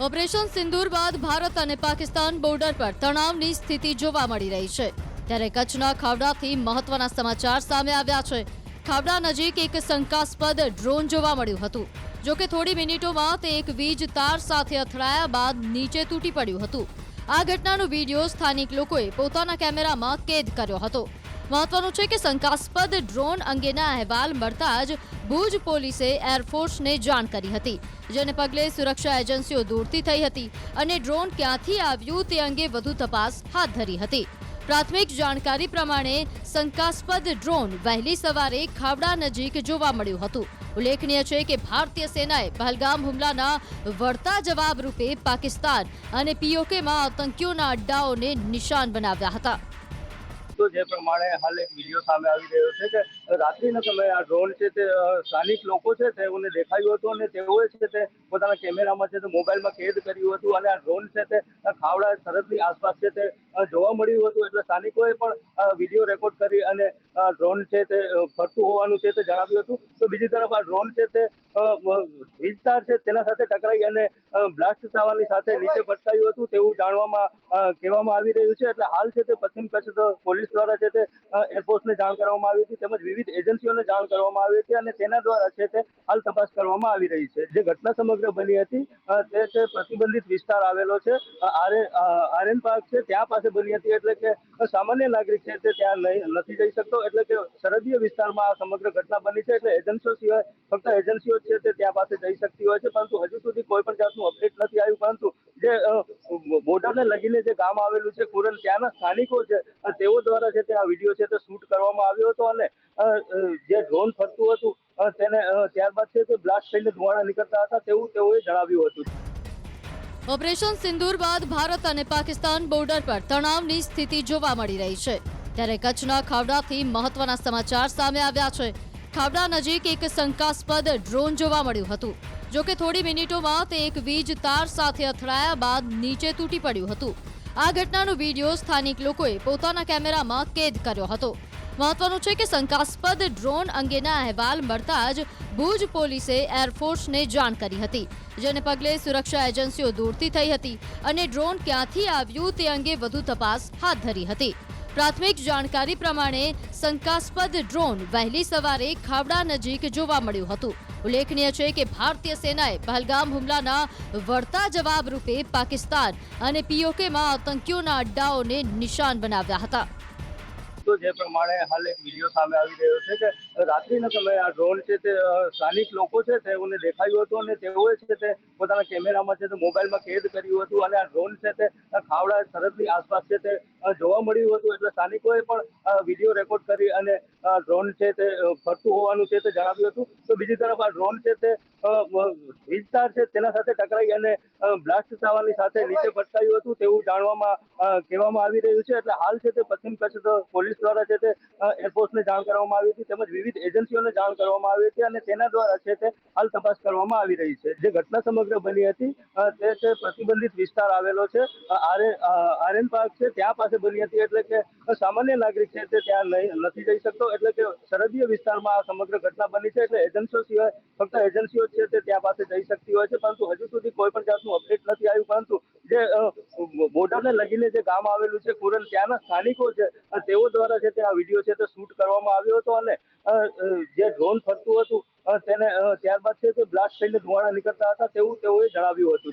Operation સિંદૂર બાદ ભારત અને Pakistan border પર તણાવની સ્થિતિ જોવા મળી રહી છે। ત્યારે કચ્છના ખાવડાથી મહત્વના સમાચાર સામે આવ્યા છે। ખાવડા નજીક એક શંકાસ્પદ ડ્રોન જોવા મળ્યું હતું। જો કે થોડી મિનિટોમાં તે એક વીજ તાર સાથે અથડાયા બાદ નીચે તૂટી પડ્યું હતું। આ ઘટનાનો વિડીયો સ્થાનિક લોકોએ પોતાના કેમેરામાં કેદ કર્યો હતો। મહત્વનું છે કે શંકાસ્પદ ડ્રોન અંગેના અહેવાલ મળતા જ ભુજ પોલીસે એરફોર્સને જાણ કરી હતી, જેને પગલે સુરક્ષા એજન્સીઓ દોડતી થઈ હતી અને ડ્રોન ક્યાંથી આવ્યું તે અંગે વધુ તપાસ હાથ ધરી હતી। પ્રાથમિક જાણકારી પ્રમાણે શંકાસ્પદ ડ્રોન વહેલી સવારે ખાવડા નજીક જોવા મળ્યું હતું। ઉલ્લેખનીય છે કે ભારતીય સેનાએ પહલગામ હુમલાના વળતા જવાબ રૂપે પાકિસ્તાન અને પીઓકેમાં આતંકીઓના અડ્ડાઓને નિશાન બનાવ્યા હતા। તો જે પ્રમાણે હાલ એક વિડીયો સામે આવી રહ્યો છે કે રાત્રિના સમયે આ ડ્રોન છે તે સ્થાનિક લોકો છે તેઓને દેખાયું હતું અને તેઓએ છે તે પોતાના કેમેરામાં છે તે મોબાઈલમાં કેદ કર્યું હતું અને આ ડ્રોન છે તે ખાવડા સરહદની આસપાસ છે તે જોવા મળ્યું હતું। એટલે સ્થાનિકોએ પણ વિડીયો રેકોર્ડ કરી અને ડ્રોન છે તે ફરતું હોવાનું છે તે જણાવ્યું હતું। તો બીજી તરફ આ ડ્રોન છે તે વિસ્તાર છે તેના સાથે ટકરાઈ અને બ્લાસ્ટ થવાની સાથે નીચે પટકાયું હતું તેવું કહેવામાં આવી રહ્યું છે। એટલે હાલ છે તે પશ્ચિમ કચ્છ પોલીસ દ્વારા છે તે એરફોર્સને જાણ કરવામાં આવી હતી, તેમજ વિવિધ એજન્સીઓને જાણ કરવામાં આવી હતી અને તેના દ્વારા છે તે હાલ તપાસ કરવામાં આવી રહી છે। જે ઘટના સમગ્ર બની હતી તે છે પ્રતિબંધિત વિસ્તાર આવેલો છે આર્યન પાર્ક છે ત્યાં પાસે બની હતી। એટલે કે સામાન્ય નાગરિક છે તે ત્યાં નથી જઈ શકતો। એટલે કે સરહદીય વિસ્તારમાં આ સમગ્ર ઘટના બની છે। એટલે એજન્સીઓ સિવાય ફક્ત એજન્સીઓ છે તે ત્યાં પાસે જઈ શકતી હોય છે, પરંતુ હજુ સુધી કોઈ પણ જાતનું અપડેટ નથી આવ્યું। પરંતુ જે બોર્ડરને લગીને જે ગામ આવેલું છે કુરન, ત્યાંના સ્થાનિકો છે તેઓ દ્વારા છે તે આ વિડીયો છે તે શૂટ કરવામાં આવ્યો હતો અને જે ડ્રોન ફરતું હતું તેને ત્યારબાદ છે તે બ્લાસ્ટ થઈને ધુમાડા નીકળતા હતા તેવું તેઓએ જણાવ્યું હતું। ઓપરેશન સિંદૂર બાદ ભારત અને પાકિસ્તાન બોર્ડર પર તણાવની સ્થિતિ જોવા મળી રહી છે। ત્યારે કચ્છના ખાવડાથી મહત્વના સમાચાર સામે આવ્યા છે। ખાવડા નજીક એક શંકાસ્પદ ડ્રોન જોવા મળ્યું હતું। જો કે થોડી મિનિટોમાં તે એક વીજ તાર સાથે અથડાયા બાદ નીચે તૂટી પડ્યું હતું। આ ઘટનાનો વિડીયો સ્થાનિક લોકોએ પોતાના કેમેરામાં કેદ કર્યો હતો। મહત્વનું છે કે શંકાસ્પદ ડ્રોન અંગેના અહેવાલ મળતા જ ભુજ પોલીસે એરફોર્સને જાણ કરી હતી, જેને પગલે સુરક્ષા એજન્સીઓ દોડતી થઈ હતી અને ડ્રોન ક્યાંથી આવ્યું તે અંગે વધુ તપાસ હાથ ધરી હતી। પ્રાથમિક જાણકારી પ્રમાણે શંકાસ્પદ ડ્રોન વહેલી સવારે ખાવડા નજીક જોવા મળ્યું હતું। ઉલ્લેખનીય છે કે ભારતીય સેનાએ પહલગામ હુમલાના વળતા જવાબ રૂપે પાકિસ્તાન અને પીઓકેમાં આતંકીઓના અડ્ડાઓને નિશાન બનાવ્યા હતા। તો જે પ્રમાણે હાલ એક વિડીયો સામે આવી રહ્યો છે કે રાત્રિના સમયે આ ડ્રોન છે તે સ્થાનિક લોકો છે તેઓને દેખાયું હતું અને તેઓએ છે તે પોતાના કેમેરામાં છે તે મોબાઈલમાં કેદ કર્યું હતું અને આ ડ્રોન છે તે ખાવડા સરહદની આસપાસ છે તે જોવા મળ્યું હતું। એટલે સ્થાનિકોએ પણ વિડીયો રેકોર્ડ કરી અને ડ્રોન છે તે ફરતું હોવાનું છે તે જણાવ્યું હતું। તો બીજી તરફ આ ડ્રોન છે તે વિસ્તાર છે તેના સાથે ટકરાઈ અને બ્લાસ્ટ થવાની સાથે નીચે પટકાયું હતું તેવું કહેવામાં આવી રહ્યું છે। એટલે હાલ છે તે પશ્ચિમ કચ્છ પોલીસ દ્વારા છે તે એરફોર્સને જાણ કરવામાં આવી હતી, તેમજ વિવિધ એજન્સીઓને જાણ કરવામાં આવી હતી અને તેના દ્વારા છે તે હાલ તપાસ કરવામાં આવી રહી છે। જે ઘટના સમગ્ર બની હતી તે છે પ્રતિબંધિત વિસ્તાર આવેલો છે આર્યન પાર્ક છે ત્યાં પાસે બની હતી। એટલે કે સામાન્ય નાગરિક છે તે ત્યાં નથી જઈ શકતો। એટલે કે સરહદીય વિસ્તારમાં આ સમગ્ર ઘટના બની છે। એટલે એજન્સીઓ સિવાય ફક્ત એજન્સીઓ છે તે ત્યાં પાસે જઈ શકતી હોય છે, પરંતુ હજુ સુધી કોઈ પણ જાતનું અપડેટ નથી આવ્યું। પરંતુ જે બોર્ડરને લગીને જે ગામ આવેલું છે કુરન, ત્યાંના સ્થાનિકો છે તેઓ દ્વારા છે તે આ વિડીયો છે તે શૂટ કરવામાં આવ્યો હતો અને જે ડ્રોન ફરતું હતું તેને ત્યારબાદ છે તે બ્લાસ્ટ થઈને ધુમાડા નીકળતા હતા તેવું તેઓએ જણાવ્યું હતું।